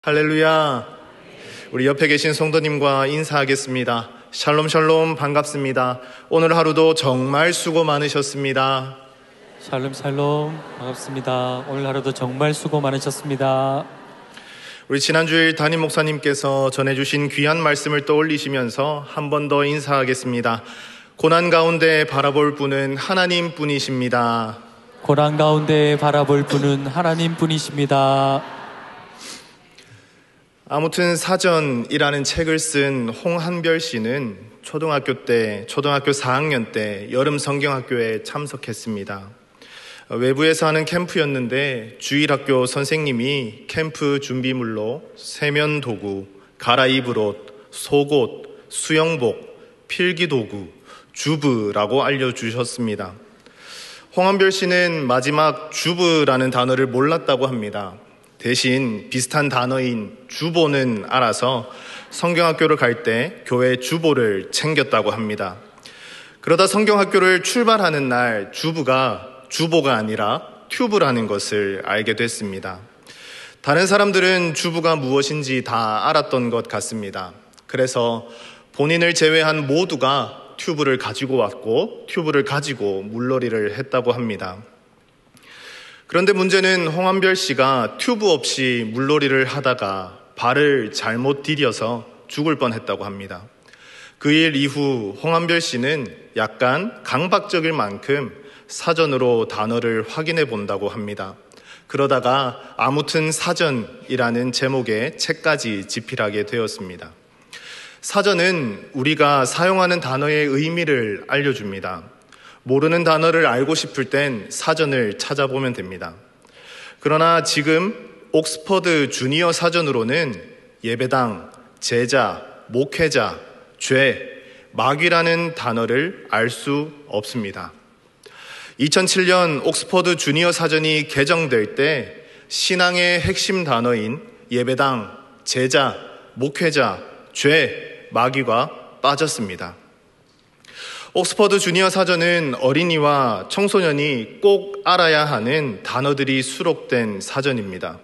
할렐루야. 우리 옆에 계신 성도님과 인사하겠습니다. 샬롬 샬롬, 반갑습니다. 오늘 하루도 정말 수고 많으셨습니다. 샬롬 샬롬, 반갑습니다. 오늘 하루도 정말 수고 많으셨습니다. 우리 지난주일 담임 목사님께서 전해주신 귀한 말씀을 떠올리시면서 한 번 더 인사하겠습니다. 고난 가운데 바라볼 분은 하나님 뿐이십니다. 고난 가운데 바라볼 분은 하나님 뿐이십니다. 아무튼 사전이라는 책을 쓴 홍한별 씨는 초등학교 4학년 때 여름 성경학교에 참석했습니다. 외부에서 하는 캠프였는데 주일학교 선생님이 캠프 준비물로 세면 도구, 갈아입을 옷, 속옷, 수영복, 필기도구, 주브라고 알려주셨습니다. 홍한별 씨는 마지막 주브라는 단어를 몰랐다고 합니다. 대신 비슷한 단어인 주보는 알아서 성경학교를 갈 때 교회 주보를 챙겼다고 합니다. 그러다 성경학교를 출발하는 날 주보가 아니라 튜브라는 것을 알게 됐습니다. 다른 사람들은 주보가 무엇인지 다 알았던 것 같습니다. 그래서 본인을 제외한 모두가 튜브를 가지고 왔고 튜브를 가지고 물놀이를 했다고 합니다. 그런데 문제는 홍한별 씨가 튜브 없이 물놀이를 하다가 발을 잘못 디뎌서 죽을 뻔했다고 합니다. 그 일 이후 홍한별 씨는 약간 강박적일 만큼 사전으로 단어를 확인해 본다고 합니다. 그러다가 아무튼 사전이라는 제목의 책까지 집필하게 되었습니다. 사전은 우리가 사용하는 단어의 의미를 알려줍니다. 모르는 단어를 알고 싶을 땐 사전을 찾아보면 됩니다. 그러나 지금 옥스퍼드 주니어 사전으로는 예배당, 제자, 목회자, 죄, 마귀라는 단어를 알 수 없습니다. 2007년 옥스퍼드 주니어 사전이 개정될 때 신앙의 핵심 단어인 예배당, 제자, 목회자, 죄, 마귀가 빠졌습니다. 옥스퍼드 주니어 사전은 어린이와 청소년이 꼭 알아야 하는 단어들이 수록된 사전입니다.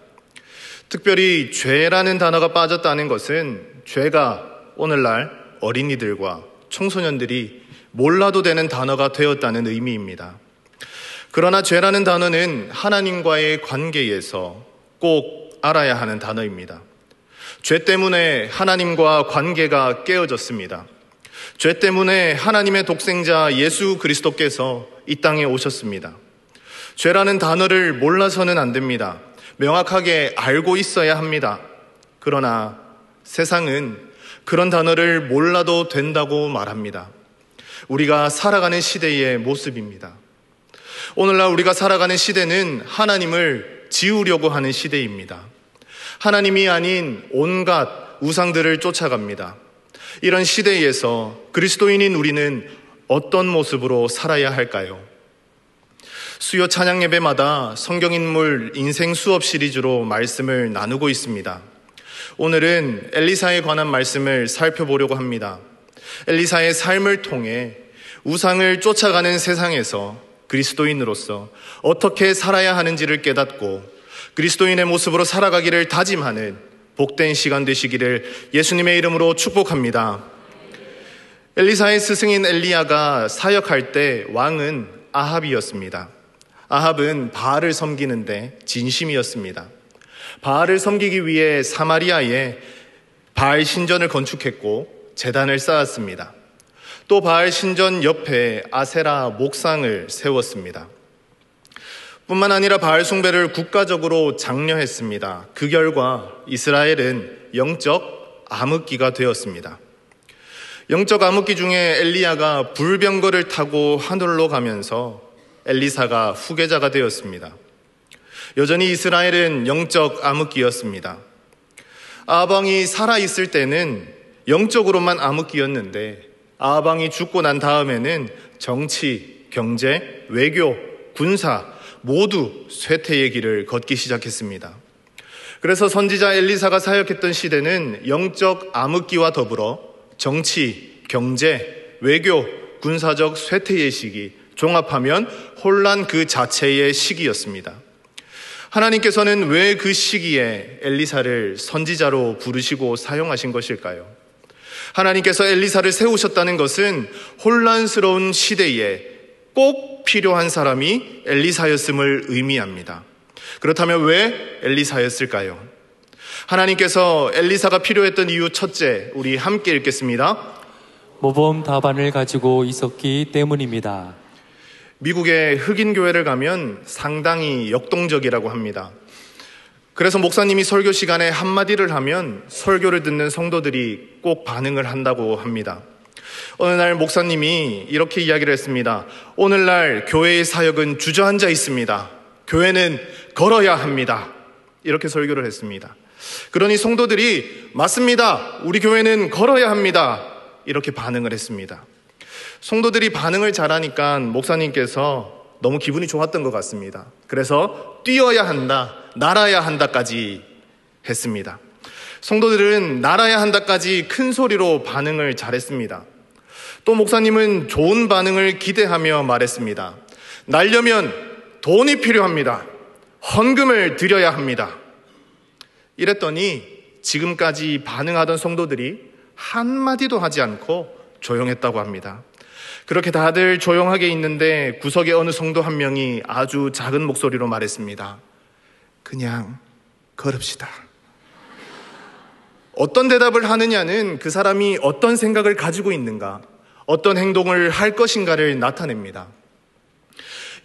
특별히 죄라는 단어가 빠졌다는 것은 죄가 오늘날 어린이들과 청소년들이 몰라도 되는 단어가 되었다는 의미입니다. 그러나 죄라는 단어는 하나님과의 관계에서 꼭 알아야 하는 단어입니다. 죄 때문에 하나님과 관계가 깨어졌습니다. 죄 때문에 하나님의 독생자 예수 그리스도께서 이 땅에 오셨습니다. 죄라는 단어를 몰라서는 안 됩니다. 명확하게 알고 있어야 합니다. 그러나 세상은 그런 단어를 몰라도 된다고 말합니다. 우리가 살아가는 시대의 모습입니다. 오늘날 우리가 살아가는 시대는 하나님을 지우려고 하는 시대입니다. 하나님이 아닌 온갖 우상들을 쫓아갑니다. 이런 시대에서 그리스도인인 우리는 어떤 모습으로 살아야 할까요? 수요 찬양 예배마다 성경인물 인생 수업 시리즈로 말씀을 나누고 있습니다. 오늘은 엘리사에 관한 말씀을 살펴보려고 합니다. 엘리사의 삶을 통해 우상을 쫓아가는 세상에서 그리스도인으로서 어떻게 살아야 하는지를 깨닫고 그리스도인의 모습으로 살아가기를 다짐하는 복된 시간 되시기를 예수님의 이름으로 축복합니다. 엘리사의 스승인 엘리야가 사역할 때 왕은 아합이었습니다. 아합은 바알을 섬기는데 진심이었습니다. 바알을 섬기기 위해 사마리아에 바알 신전을 건축했고 제단을 쌓았습니다. 또 바알 신전 옆에 아세라 목상을 세웠습니다. 뿐만 아니라 바알 숭배를 국가적으로 장려했습니다. 그 결과 이스라엘은 영적 암흑기가 되었습니다. 영적 암흑기 중에 엘리야가 불병거를 타고 하늘로 가면서 엘리사가 후계자가 되었습니다. 여전히 이스라엘은 영적 암흑기였습니다. 아합왕이 살아있을 때는 영적으로만 암흑기였는데 아합왕이 죽고 난 다음에는 정치, 경제, 외교, 군사 모두 쇠퇴의 길을 걷기 시작했습니다. 그래서 선지자 엘리사가 사역했던 시대는 영적 암흑기와 더불어 정치, 경제, 외교, 군사적 쇠퇴의 시기, 종합하면 혼란 그 자체의 시기였습니다. 하나님께서는 왜 그 시기에 엘리사를 선지자로 부르시고 사용하신 것일까요? 하나님께서 엘리사를 세우셨다는 것은 혼란스러운 시대에 꼭 필요한 사람이 엘리사였음을 의미합니다. 그렇다면 왜 엘리사였을까요? 하나님께서 엘리사가 필요했던 이유 첫째, 우리 함께 읽겠습니다. 모범 답안을 가지고 있었기 때문입니다. 미국의 흑인 교회를 가면 상당히 역동적이라고 합니다. 그래서 목사님이 설교 시간에 한마디를 하면 설교를 듣는 성도들이 꼭 반응을 한다고 합니다. 어느 날 목사님이 이렇게 이야기를 했습니다. 오늘날 교회의 사역은 주저앉아 있습니다. 교회는 걸어야 합니다. 이렇게 설교를 했습니다. 그러니 성도들이 맞습니다. 우리 교회는 걸어야 합니다. 이렇게 반응을 했습니다. 성도들이 반응을 잘하니까 목사님께서 너무 기분이 좋았던 것 같습니다. 그래서 뛰어야 한다, 날아야 한다까지 했습니다. 성도들은 날아야 한다까지 큰 소리로 반응을 잘했습니다. 또 목사님은 좋은 반응을 기대하며 말했습니다. 날려면 돈이 필요합니다. 헌금을 드려야 합니다. 이랬더니 지금까지 반응하던 성도들이 한마디도 하지 않고 조용했다고 합니다. 그렇게 다들 조용하게 있는데 구석에 어느 성도 한 명이 아주 작은 목소리로 말했습니다. 그냥 걸읍시다. 어떤 대답을 하느냐는 그 사람이 어떤 생각을 가지고 있는가, 어떤 행동을 할 것인가를 나타냅니다.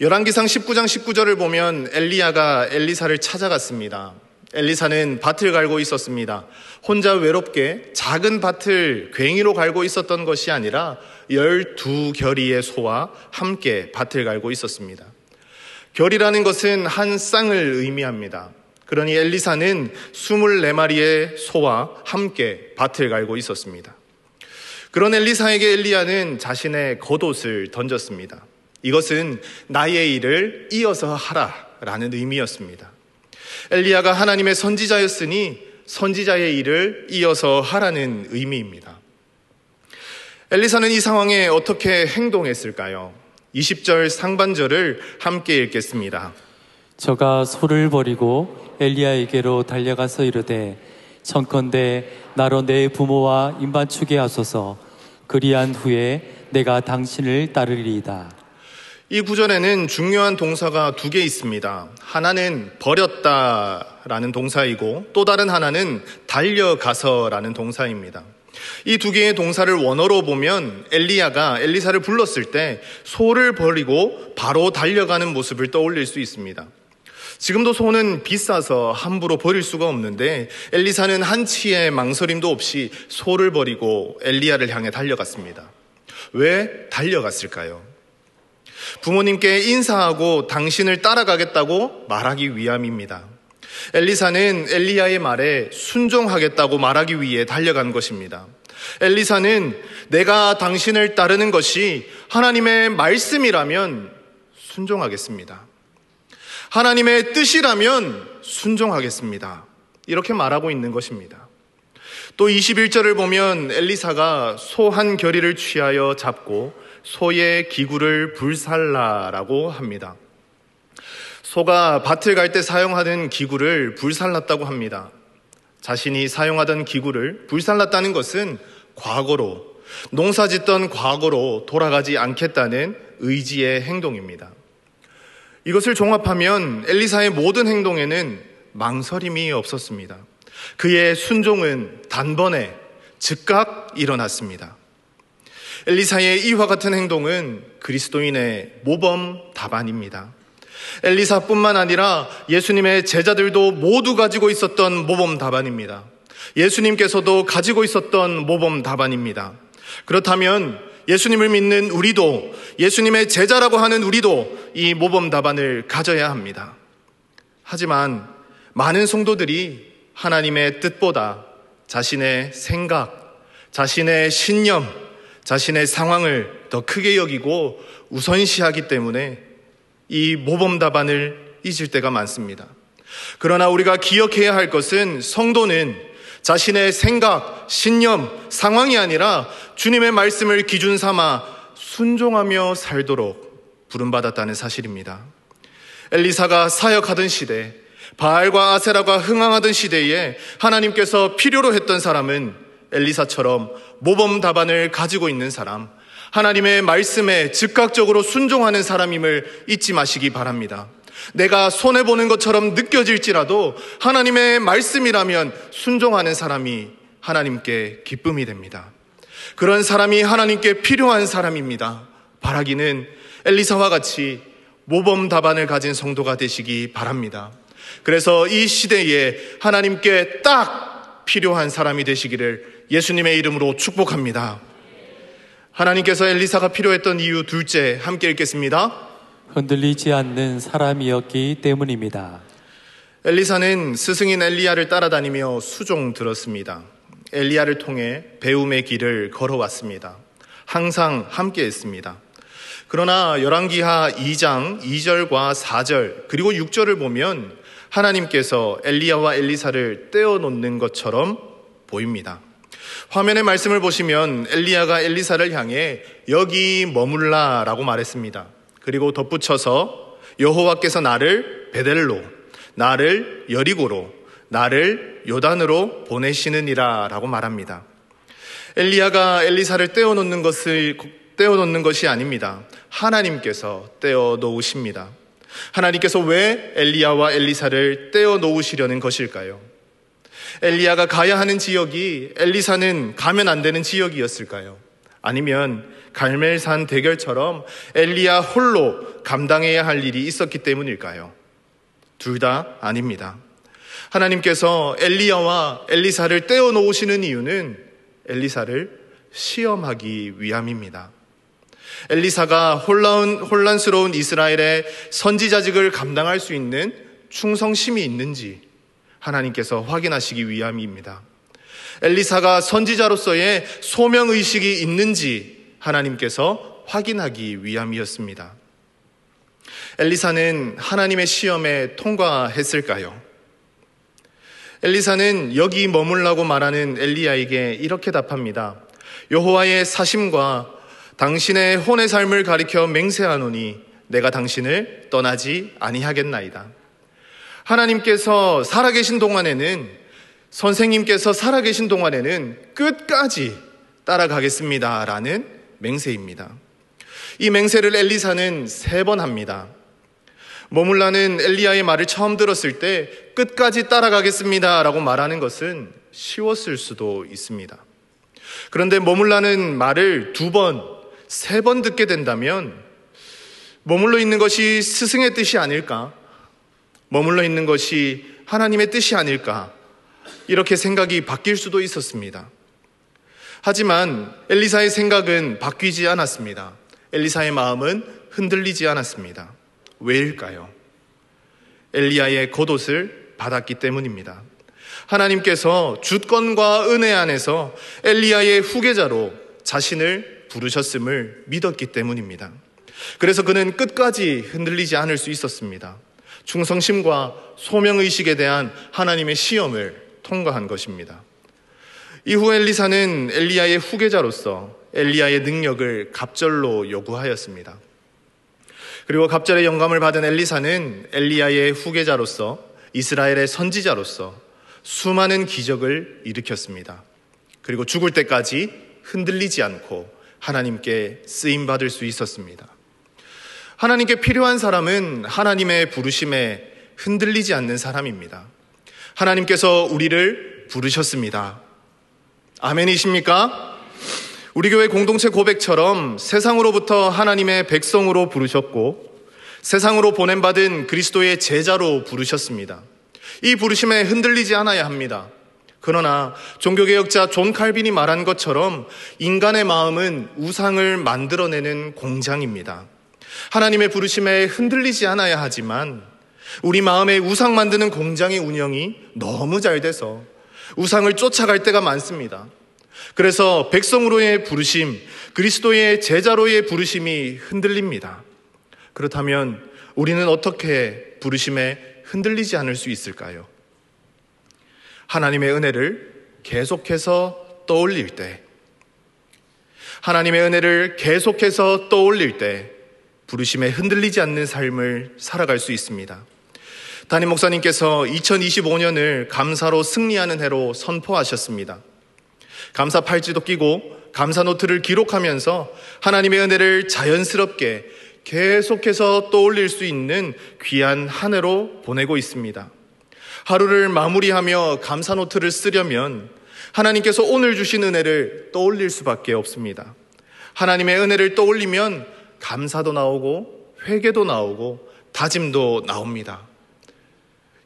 열왕기상 19장 19절을 보면 엘리야가 엘리사를 찾아갔습니다. 엘리사는 밭을 갈고 있었습니다. 혼자 외롭게 작은 밭을 괭이로 갈고 있었던 것이 아니라 12결의의 소와 함께 밭을 갈고 있었습니다. 결이라는 것은 한 쌍을 의미합니다. 그러니 엘리사는 24마리의 소와 함께 밭을 갈고 있었습니다. 그런 엘리사에게 엘리야는 자신의 겉옷을 던졌습니다. 이것은 나의 일을 이어서 하라라는 의미였습니다. 엘리야가 하나님의 선지자였으니 선지자의 일을 이어서 하라는 의미입니다. 엘리사는 이 상황에 어떻게 행동했을까요? 20절 상반절을 함께 읽겠습니다. 저가 소를 버리고 엘리야에게로 달려가서 이르되 청컨대 나로 내 부모와 임반추게 하소서. 그리한 후에 내가 당신을 따르리이다. 이 구절에는 중요한 동사가 두 개 있습니다. 하나는 버렸다라는 동사이고 또 다른 하나는 달려가서라는 동사입니다. 이 두 개의 동사를 원어로 보면 엘리야가 엘리사를 불렀을 때 소를 버리고 바로 달려가는 모습을 떠올릴 수 있습니다. 지금도 소는 비싸서 함부로 버릴 수가 없는데 엘리사는 한치의 망설임도 없이 소를 버리고 엘리야를 향해 달려갔습니다. 왜 달려갔을까요? 부모님께 인사하고 당신을 따라가겠다고 말하기 위함입니다. 엘리사는 엘리야의 말에 순종하겠다고 말하기 위해 달려간 것입니다. 엘리사는 내가 당신을 따르는 것이 하나님의 말씀이라면 순종하겠습니다. 하나님의 뜻이라면 순종하겠습니다. 이렇게 말하고 있는 것입니다. 또 21절을 보면 엘리사가 소 한 결의를 취하여 잡고 소의 기구를 불살라라고 합니다. 소가 밭을 갈 때 사용하던 기구를 불살랐다고 합니다. 자신이 사용하던 기구를 불살랐다는 것은 과거로, 농사짓던 과거로 돌아가지 않겠다는 의지의 행동입니다. 이것을 종합하면 엘리사의 모든 행동에는 망설임이 없었습니다. 그의 순종은 단번에 즉각 일어났습니다. 엘리사의 이와 같은 행동은 그리스도인의 모범 답안입니다. 엘리사뿐만 아니라 예수님의 제자들도 모두 가지고 있었던 모범 답안입니다. 예수님께서도 가지고 있었던 모범 답안입니다. 그렇다면 예수님을 믿는 우리도, 예수님의 제자라고 하는 우리도 이 모범 답안을 가져야 합니다. 하지만 많은 성도들이 하나님의 뜻보다 자신의 생각, 자신의 신념, 자신의 상황을 더 크게 여기고 우선시하기 때문에 이 모범 답안을 잊을 때가 많습니다. 그러나 우리가 기억해야 할 것은 성도는 자신의 생각, 신념, 상황이 아니라 주님의 말씀을 기준 삼아 순종하며 살도록 부름받았다는 사실입니다. 엘리사가 사역하던 시대, 바알과 아세라가 흥황하던 시대에 하나님께서 필요로 했던 사람은 엘리사처럼 모범 답안을 가지고 있는 사람, 하나님의 말씀에 즉각적으로 순종하는 사람임을 잊지 마시기 바랍니다. 내가 손해보는 것처럼 느껴질지라도 하나님의 말씀이라면 순종하는 사람이 하나님께 기쁨이 됩니다. 그런 사람이 하나님께 필요한 사람입니다. 바라기는 엘리사와 같이 모범 답안을 가진 성도가 되시기 바랍니다. 그래서 이 시대에 하나님께 딱 필요한 사람이 되시기를 예수님의 이름으로 축복합니다. 하나님께서 엘리사가 필요했던 이유 둘째, 함께 읽겠습니다. 흔들리지 않는 사람이었기 때문입니다. 엘리사는 스승인 엘리야를 따라다니며 수종 들었습니다. 엘리야를 통해 배움의 길을 걸어왔습니다. 항상 함께 했습니다. 그러나 열왕기하 2장 2절과 4절 그리고 6절을 보면 하나님께서 엘리야와 엘리사를 떼어놓는 것처럼 보입니다. 화면의 말씀을 보시면 엘리야가 엘리사를 향해 여기 머물라 라고 말했습니다. 그리고 덧붙여서 여호와께서 나를 베델로, 나를 여리고로, 나를 요단으로 보내시느니라 라고 말합니다. 엘리야가 엘리사를 떼어놓는 것이 아닙니다. 하나님께서 떼어놓으십니다. 하나님께서 왜 엘리야와 엘리사를 떼어놓으시려는 것일까요? 엘리야가 가야 하는 지역이 엘리사는 가면 안 되는 지역이었을까요? 아니면 갈멜산 대결처럼 엘리야 홀로 감당해야 할 일이 있었기 때문일까요? 둘 다 아닙니다. 하나님께서 엘리야와 엘리사를 떼어놓으시는 이유는 엘리사를 시험하기 위함입니다. 엘리사가 혼란스러운 이스라엘의 선지자직을 감당할 수 있는 충성심이 있는지 하나님께서 확인하시기 위함입니다. 엘리사가 선지자로서의 소명의식이 있는지 하나님께서 확인하기 위함이었습니다. 엘리사는 하나님의 시험에 통과했을까요? 엘리사는 여기 머물라고 말하는 엘리야에게 이렇게 답합니다. 여호와의 사심과 당신의 혼의 삶을 가리켜 맹세하노니 내가 당신을 떠나지 아니하겠나이다. 하나님께서 살아계신 동안에는, 선생님께서 살아계신 동안에는 끝까지 따라가겠습니다 라는 맹세입니다. 이 맹세를 엘리사는 3번 합니다. 머물라는 엘리야의 말을 처음 들었을 때 끝까지 따라가겠습니다 라고 말하는 것은 쉬웠을 수도 있습니다. 그런데 머물라는 말을 2번, 3번 듣게 된다면 머물러 있는 것이 스승의 뜻이 아닐까? 머물러 있는 것이 하나님의 뜻이 아닐까? 이렇게 생각이 바뀔 수도 있었습니다. 하지만 엘리사의 생각은 바뀌지 않았습니다. 엘리사의 마음은 흔들리지 않았습니다. 왜일까요? 엘리야의 겉옷을 받았기 때문입니다. 하나님께서 주권과 은혜 안에서 엘리야의 후계자로 자신을 부르셨음을 믿었기 때문입니다. 그래서 그는 끝까지 흔들리지 않을 수 있었습니다. 충성심과 소명의식에 대한 하나님의 시험을 통과한 것입니다. 이후 엘리사는 엘리야의 후계자로서 엘리야의 능력을 갑절로 요구하였습니다. 그리고 갑절의 영감을 받은 엘리사는 엘리야의 후계자로서 이스라엘의 선지자로서 수많은 기적을 일으켰습니다. 그리고 죽을 때까지 흔들리지 않고 하나님께 쓰임받을 수 있었습니다. 하나님께 필요한 사람은 하나님의 부르심에 흔들리지 않는 사람입니다. 하나님께서 우리를 부르셨습니다. 아멘이십니까? 우리 교회 공동체 고백처럼 세상으로부터 하나님의 백성으로 부르셨고 세상으로 보냄받은 그리스도의 제자로 부르셨습니다. 이 부르심에 흔들리지 않아야 합니다. 그러나 종교개혁자 존 칼빈이 말한 것처럼 인간의 마음은 우상을 만들어내는 공장입니다. 하나님의 부르심에 흔들리지 않아야 하지만 우리 마음에 우상 만드는 공장의 운영이 너무 잘 돼서 우상을 쫓아갈 때가 많습니다. 그래서 백성으로의 부르심, 그리스도의 제자로의 부르심이 흔들립니다. 그렇다면 우리는 어떻게 부르심에 흔들리지 않을 수 있을까요? 하나님의 은혜를 계속해서 떠올릴 때, 하나님의 은혜를 계속해서 떠올릴 때 부르심에 흔들리지 않는 삶을 살아갈 수 있습니다. 담임 목사님께서 2025년을 감사로 승리하는 해로 선포하셨습니다. 감사 팔찌도 끼고 감사 노트를 기록하면서 하나님의 은혜를 자연스럽게 계속해서 떠올릴 수 있는 귀한 한 해로 보내고 있습니다. 하루를 마무리하며 감사 노트를 쓰려면 하나님께서 오늘 주신 은혜를 떠올릴 수밖에 없습니다. 하나님의 은혜를 떠올리면 감사도 나오고 회개도 나오고 다짐도 나옵니다.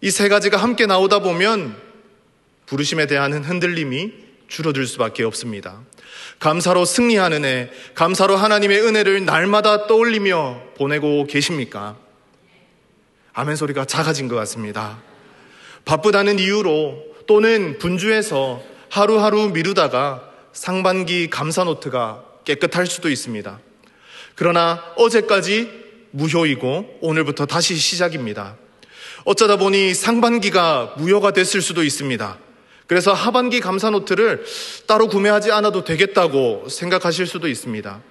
이 세 가지가 함께 나오다 보면 부르심에 대한 흔들림이 줄어들 수밖에 없습니다. 감사로 승리하는 해, 감사로 하나님의 은혜를 날마다 떠올리며 보내고 계십니까? 아멘 소리가 작아진 것 같습니다. 바쁘다는 이유로 또는 분주해서 하루하루 미루다가 상반기 감사 노트가 깨끗할 수도 있습니다. 그러나 어제까지 무효이고 오늘부터 다시 시작입니다. 어쩌다 보니 상반기가 무효가 됐을 수도 있습니다. 그래서 하반기 감사 노트를 따로 구매하지 않아도 되겠다고 생각하실 수도 있습니다.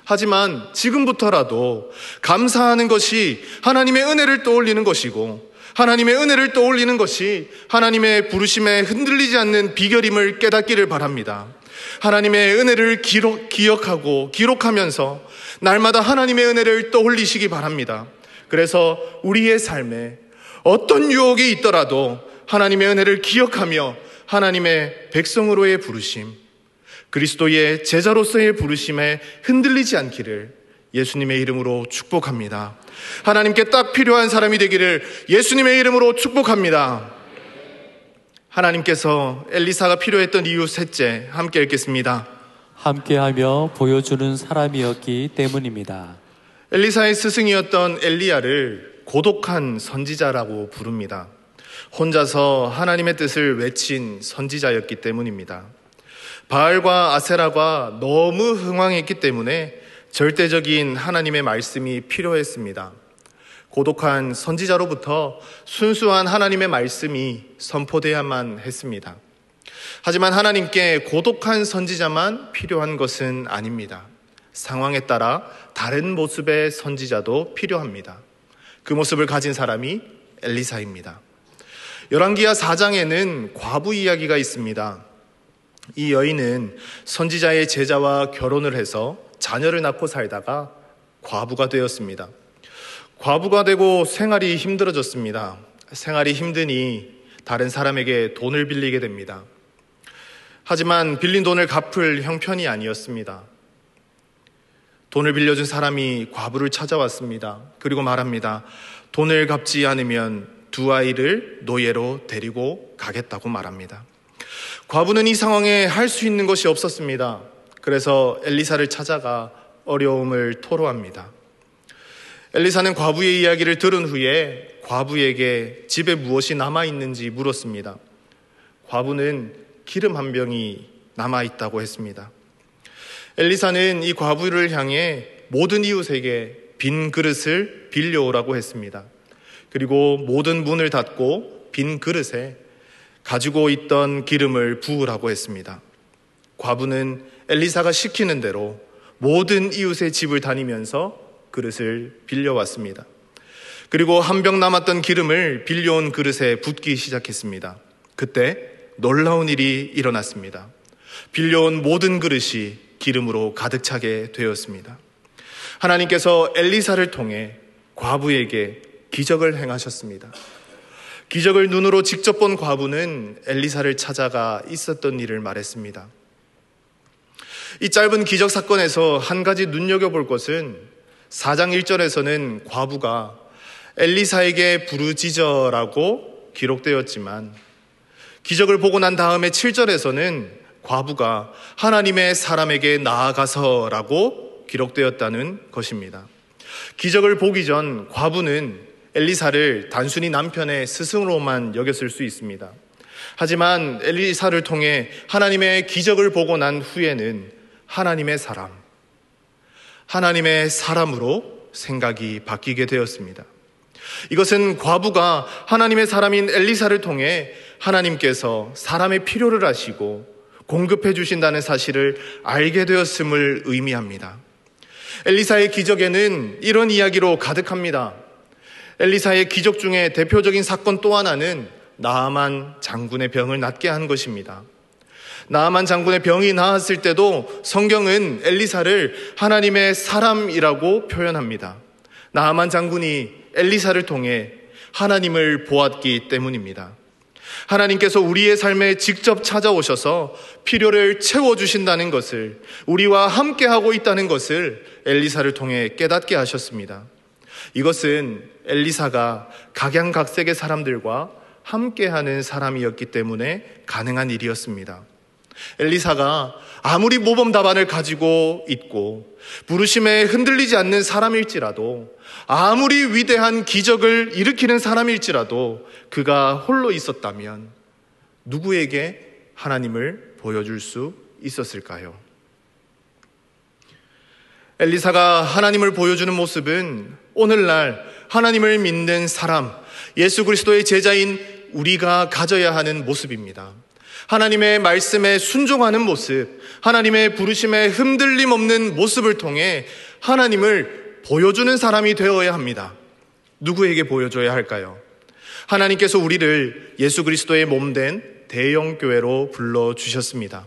하지만 지금부터라도 감사하는 것이 하나님의 은혜를 떠올리는 것이고 하나님의 은혜를 떠올리는 것이 하나님의 부르심에 흔들리지 않는 비결임을 깨닫기를 바랍니다. 하나님의 은혜를 기억하고 기록하면서 날마다 하나님의 은혜를 떠올리시기 바랍니다. 그래서 우리의 삶에 어떤 유혹이 있더라도 하나님의 은혜를 기억하며 하나님의 백성으로의 부르심, 그리스도의 제자로서의 부르심에 흔들리지 않기를 예수님의 이름으로 축복합니다. 하나님께 딱 필요한 사람이 되기를 예수님의 이름으로 축복합니다. 하나님께서 엘리사가 필요했던 이유 셋째, 함께 읽겠습니다. 함께하며 보여주는 사람이었기 때문입니다. 엘리사의 스승이었던 엘리야를 고독한 선지자라고 부릅니다. 혼자서 하나님의 뜻을 외친 선지자였기 때문입니다. 바알과 아세라가 너무 흥황했기 때문에 절대적인 하나님의 말씀이 필요했습니다. 고독한 선지자로부터 순수한 하나님의 말씀이 선포돼야만 했습니다. 하지만 하나님께 고독한 선지자만 필요한 것은 아닙니다. 상황에 따라 다른 모습의 선지자도 필요합니다. 그 모습을 가진 사람이 엘리사입니다. 열왕기하 4장에는 과부 이야기가 있습니다. 이 여인은 선지자의 제자와 결혼을 해서 자녀를 낳고 살다가 과부가 되었습니다. 과부가 되고 생활이 힘들어졌습니다. 생활이 힘드니 다른 사람에게 돈을 빌리게 됩니다. 하지만 빌린 돈을 갚을 형편이 아니었습니다. 돈을 빌려준 사람이 과부를 찾아왔습니다. 그리고 말합니다. 돈을 갚지 않으면 두 아이를 노예로 데리고 가겠다고 말합니다. 과부는 이 상황에 할 수 있는 것이 없었습니다. 그래서 엘리사를 찾아가 어려움을 토로합니다. 엘리사는 과부의 이야기를 들은 후에 과부에게 집에 무엇이 남아있는지 물었습니다. 과부는 기름 한 병이 남아있다고 했습니다. 엘리사는 이 과부를 향해 모든 이웃에게 빈 그릇을 빌려오라고 했습니다. 그리고 모든 문을 닫고 빈 그릇에 가지고 있던 기름을 부으라고 했습니다. 과부는 엘리사가 시키는 대로 모든 이웃의 집을 다니면서 그릇을 빌려왔습니다. 그리고 한 병 남았던 기름을 빌려온 그릇에 붓기 시작했습니다. 그때 놀라운 일이 일어났습니다. 빌려온 모든 그릇이 기름으로 가득 차게 되었습니다. 하나님께서 엘리사를 통해 과부에게 기적을 행하셨습니다. 기적을 눈으로 직접 본 과부는 엘리사를 찾아가 있었던 일을 말했습니다. 이 짧은 기적 사건에서 한 가지 눈여겨볼 것은 4장 1절에서는 과부가 엘리사에게 부르짖어라고 기록되었지만 기적을 보고 난 다음에 7절에서는 과부가 하나님의 사람에게 나아가서라고 기록되었다는 것입니다. 기적을 보기 전 과부는 엘리사를 단순히 남편의 스승으로만 여겼을 수 있습니다. 하지만 엘리사를 통해 하나님의 기적을 보고 난 후에는 하나님의 사람으로 생각이 바뀌게 되었습니다. 이것은 과부가 하나님의 사람인 엘리사를 통해 하나님께서 사람의 필요를 아시고 공급해 주신다는 사실을 알게 되었음을 의미합니다. 엘리사의 기적에는 이런 이야기로 가득합니다. 엘리사의 기적 중에 대표적인 사건 또 하나는 나아만 장군의 병을 낫게 한 것입니다. 나아만 장군의 병이 나았을 때도 성경은 엘리사를 하나님의 사람이라고 표현합니다. 나아만 장군이 엘리사를 통해 하나님을 보았기 때문입니다. 하나님께서 우리의 삶에 직접 찾아오셔서 필요를 채워주신다는 것을, 우리와 함께하고 있다는 것을 엘리사를 통해 깨닫게 하셨습니다. 이것은 엘리사가 각양각색의 사람들과 함께하는 사람이었기 때문에 가능한 일이었습니다. 엘리사가 아무리 모범 답안을 가지고 있고 부르심에 흔들리지 않는 사람일지라도, 아무리 위대한 기적을 일으키는 사람일지라도 그가 홀로 있었다면 누구에게 하나님을 보여줄 수 있었을까요? 엘리사가 하나님을 보여주는 모습은 오늘날 하나님을 믿는 사람, 예수 그리스도의 제자인 우리가 가져야 하는 모습입니다. 하나님의 말씀에 순종하는 모습, 하나님의 부르심에 흔들림 없는 모습을 통해 하나님을 보여주는 사람이 되어야 합니다. 누구에게 보여줘야 할까요? 하나님께서 우리를 예수 그리스도의 몸된 대형교회로 불러주셨습니다.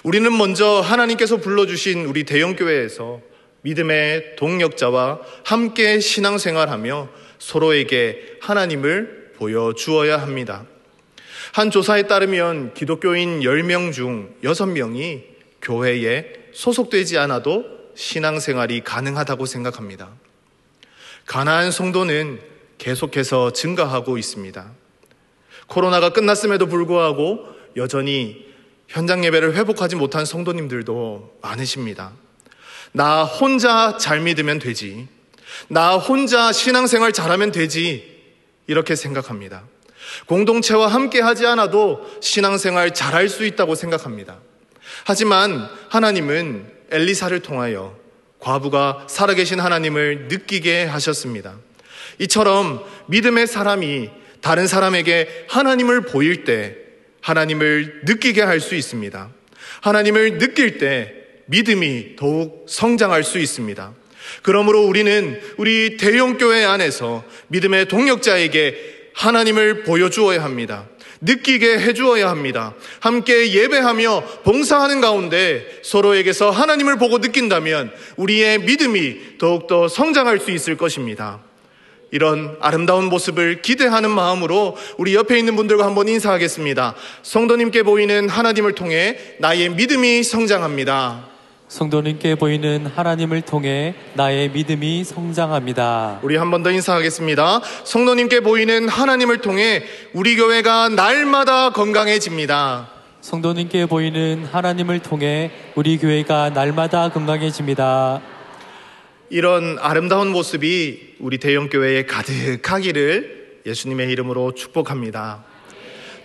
우리는 먼저 하나님께서 불러주신 우리 대형교회에서 믿음의 동력자와 함께 신앙생활하며 서로에게 하나님을 보여주어야 합니다. 한 조사에 따르면 기독교인 10명 중 6명이 교회에 소속되지 않아도 신앙생활이 가능하다고 생각합니다. 가나안 성도는 계속해서 증가하고 있습니다. 코로나가 끝났음에도 불구하고 여전히 현장 예배를 회복하지 못한 성도님들도 많으십니다. 나 혼자 잘 믿으면 되지, 나 혼자 신앙생활 잘하면 되지, 이렇게 생각합니다. 공동체와 함께 하지 않아도 신앙생활 잘할 수 있다고 생각합니다. 하지만 하나님은 엘리사를 통하여 과부가 살아계신 하나님을 느끼게 하셨습니다. 이처럼 믿음의 사람이 다른 사람에게 하나님을 보일 때 하나님을 느끼게 할 수 있습니다. 하나님을 느낄 때 믿음이 더욱 성장할 수 있습니다. 그러므로 우리는 우리 대형교회 안에서 믿음의 동력자에게 하나님을 보여주어야 합니다. 느끼게 해주어야 합니다. 함께 예배하며 봉사하는 가운데 서로에게서 하나님을 보고 느낀다면 우리의 믿음이 더욱더 성장할 수 있을 것입니다. 이런 아름다운 모습을 기대하는 마음으로 우리 옆에 있는 분들과 한번 인사하겠습니다. 성도님께 보이는 하나님을 통해 나의 믿음이 성장합니다. 성도님께 보이는 하나님을 통해 나의 믿음이 성장합니다. 우리 한 번 더 인사하겠습니다. 성도님께 보이는 하나님을 통해 우리 교회가 날마다 건강해집니다. 성도님께 보이는 하나님을 통해 우리 교회가 날마다 건강해집니다. 이런 아름다운 모습이 우리 대형교회에 가득하기를 예수님의 이름으로 축복합니다.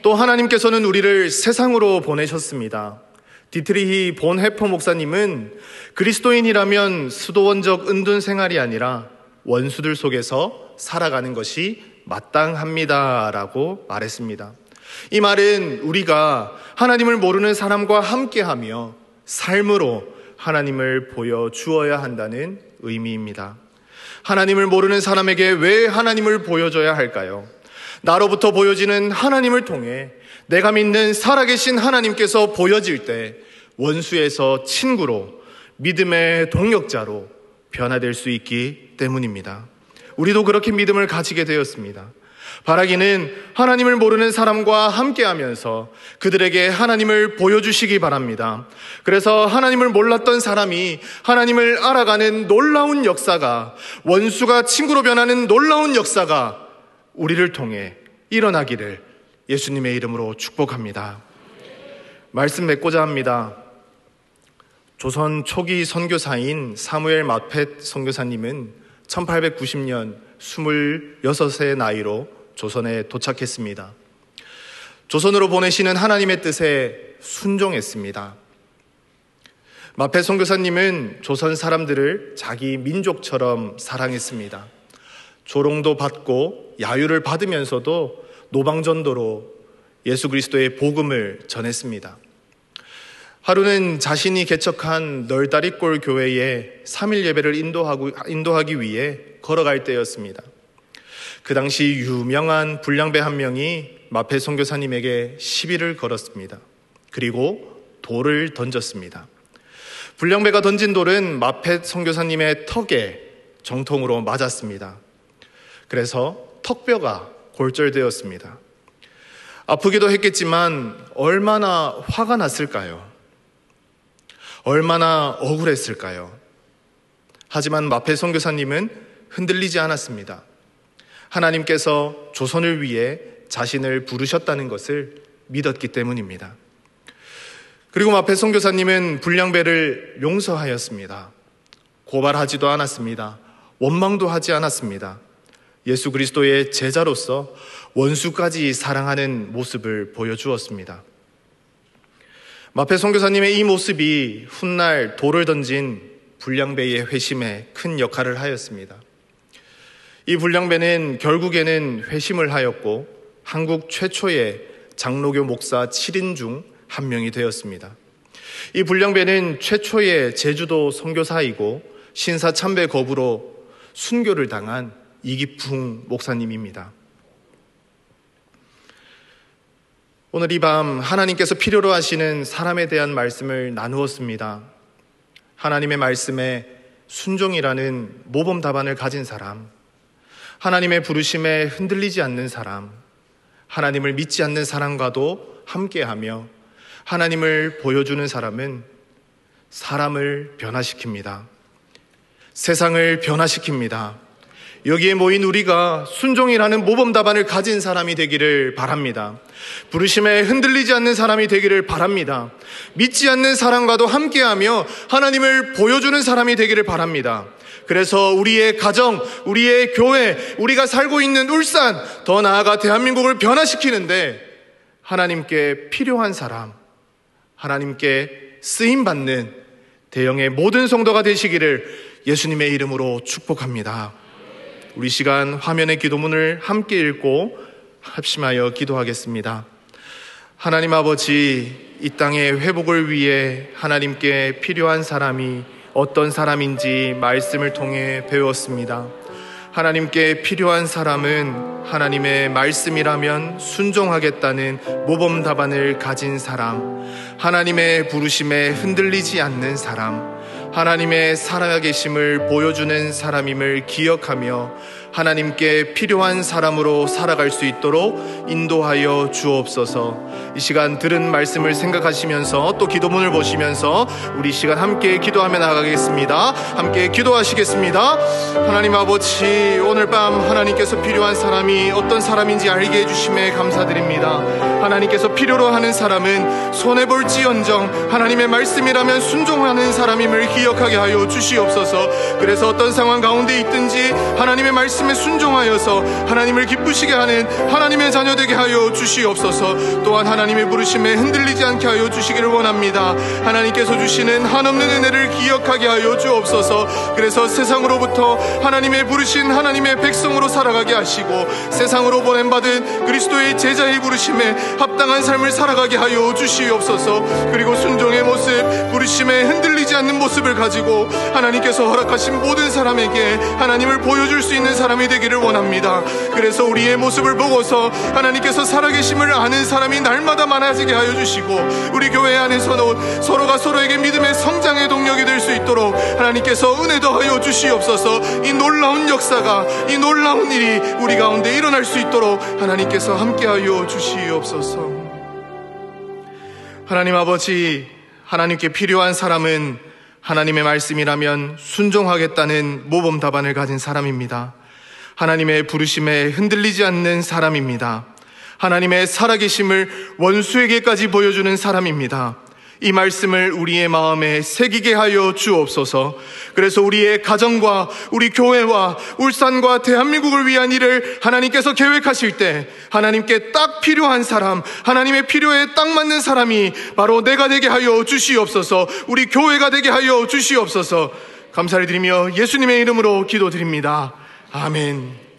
또 하나님께서는 우리를 세상으로 보내셨습니다. 디트리히 본헤퍼 목사님은 그리스도인이라면 수도원적 은둔 생활이 아니라 원수들 속에서 살아가는 것이 마땅합니다라고 말했습니다. 이 말은 우리가 하나님을 모르는 사람과 함께하며 삶으로 하나님을 보여주어야 한다는 의미입니다. 하나님을 모르는 사람에게 왜 하나님을 보여줘야 할까요? 나로부터 보여지는 하나님을 통해 내가 믿는 살아계신 하나님께서 보여질 때 원수에서 친구로, 믿음의 동력자로 변화될 수 있기 때문입니다. 우리도 그렇게 믿음을 가지게 되었습니다. 바라기는 하나님을 모르는 사람과 함께하면서 그들에게 하나님을 보여주시기 바랍니다. 그래서 하나님을 몰랐던 사람이 하나님을 알아가는 놀라운 역사가, 원수가 친구로 변하는 놀라운 역사가 우리를 통해 일어나기를 예수님의 이름으로 축복합니다. 말씀 맺고자 합니다. 조선 초기 선교사인 사무엘 마펫 선교사님은 1890년 26의 나이로 조선에 도착했습니다. 조선으로 보내시는 하나님의 뜻에 순종했습니다. 마펫 선교사님은 조선 사람들을 자기 민족처럼 사랑했습니다. 조롱도 받고 야유를 받으면서도 노방전도로 예수 그리스도의 복음을 전했습니다. 하루는 자신이 개척한 널다리골 교회에 3일 예배를 인도하기 위해 걸어갈 때였습니다. 그 당시 유명한 불량배 한 명이 마페 선교사님에게 시비를 걸었습니다. 그리고 돌을 던졌습니다. 불량배가 던진 돌은 마페 선교사님의 턱에 정통으로 맞았습니다. 그래서 턱뼈가 골절되었습니다. 아프기도 했겠지만 얼마나 화가 났을까요? 얼마나 억울했을까요? 하지만 마페 선교사님은 흔들리지 않았습니다. 하나님께서 조선을 위해 자신을 부르셨다는 것을 믿었기 때문입니다. 그리고 마페 선교사님은 불량배를 용서하였습니다. 고발하지도 않았습니다. 원망도 하지 않았습니다. 예수 그리스도의 제자로서 원수까지 사랑하는 모습을 보여주었습니다. 마페 선교사님의 이 모습이 훗날 돌을 던진 불량배의 회심에 큰 역할을 하였습니다. 이 불량배는 결국에는 회심을 하였고 한국 최초의 장로교 목사 7인 중 한 명이 되었습니다. 이 불량배는 최초의 제주도 선교사이고 신사참배 거부로 순교를 당한 이기풍 목사님입니다. 오늘 이 밤 하나님께서 필요로 하시는 사람에 대한 말씀을 나누었습니다. 하나님의 말씀에 순종이라는 모범 답안을 가진 사람, 하나님의 부르심에 흔들리지 않는 사람, 하나님을 믿지 않는 사람과도 함께하며 하나님을 보여주는 사람은 사람을 변화시킵니다. 세상을 변화시킵니다. 여기에 모인 우리가 순종이라는 모범 답안을 가진 사람이 되기를 바랍니다. 부르심에 흔들리지 않는 사람이 되기를 바랍니다. 믿지 않는 사람과도 함께하며 하나님을 보여주는 사람이 되기를 바랍니다. 그래서 우리의 가정, 우리의 교회, 우리가 살고 있는 울산, 더 나아가 대한민국을 변화시키는데 하나님께 필요한 사람, 하나님께 쓰임받는 대형의 모든 성도가 되시기를 예수님의 이름으로 축복합니다. 우리 시간 화면의 기도문을 함께 읽고 합심하여 기도하겠습니다. 하나님 아버지, 이 땅의 회복을 위해 하나님께 필요한 사람이 어떤 사람인지 말씀을 통해 배웠습니다. 하나님께 필요한 사람은 하나님의 말씀이라면 순종하겠다는 모범 답안을 가진 사람, 하나님의 부르심에 흔들리지 않는 사람, 하나님의 살아계심을 보여주는 사람임을 기억하며 하나님께 필요한 사람으로 살아갈 수 있도록 인도하여 주옵소서. 이 시간 들은 말씀을 생각하시면서 또 기도문을 보시면서 우리 시간 함께 기도하며 나가겠습니다. 함께 기도하시겠습니다. 하나님 아버지, 오늘 밤 하나님께서 필요한 사람이 어떤 사람인지 알게 해주심에 감사드립니다. 하나님께서 필요로 하는 사람은 손해볼지언정 하나님의 말씀이라면 순종하는 사람임을 기억하게 하여 주시옵소서. 그래서 어떤 상황 가운데 있든지 하나님의 말씀에 순종하여서 하나님을 기쁘시게 하는 하나님의 자녀 되게 하여 주시옵소서. 또한 하나님의 부르심에 흔들리지 않게 하여 주시기를 원합니다. 하나님께서 주시는 한없는 은혜를 기억하게 하여 주옵소서. 그래서 세상으로부터 하나님의 부르신 하나님의 백성으로 살아가게 하시고 세상으로 보냄받은 그리스도의 제자의 부르심에 합당한 삶을 살아가게 하여 주시옵소서. 그리고 순종의 모습, 부르심에 흔들리지 않는 모습을 가지고 하나님께서 허락하신 모든 사람에게 하나님을 보여줄 수 있는 사람이 되기를 원합니다. 그래서 우리의 모습을 보고서 하나님께서 살아계심을 아는 사람이 날마다 많아지게 하여 주시고 우리 교회 안에서는 서로가 서로에게 믿음의 성장의 동력이 될 수 있도록 하나님께서 은혜 더하여 주시옵소서. 이 놀라운 역사가, 이 놀라운 일이 우리 가운데 일어날 수 있도록 하나님께서 함께하여 주시옵소서. 하나님 아버지, 하나님께 필요한 사람은 하나님의 말씀이라면 순종하겠다는 모범 답안을 가진 사람입니다. 하나님의 부르심에 흔들리지 않는 사람입니다. 하나님의 살아계심을 원수에게까지 보여주는 사람입니다. 이 말씀을 우리의 마음에 새기게 하여 주옵소서. 그래서 우리의 가정과 우리 교회와 울산과 대한민국을 위한 일을 하나님께서 계획하실 때 하나님께 딱 필요한 사람, 하나님의 필요에 딱 맞는 사람이 바로 내가 되게 하여 주시옵소서. 우리 교회가 되게 하여 주시옵소서. 감사를 드리며 예수님의 이름으로 기도드립니다. 아멘.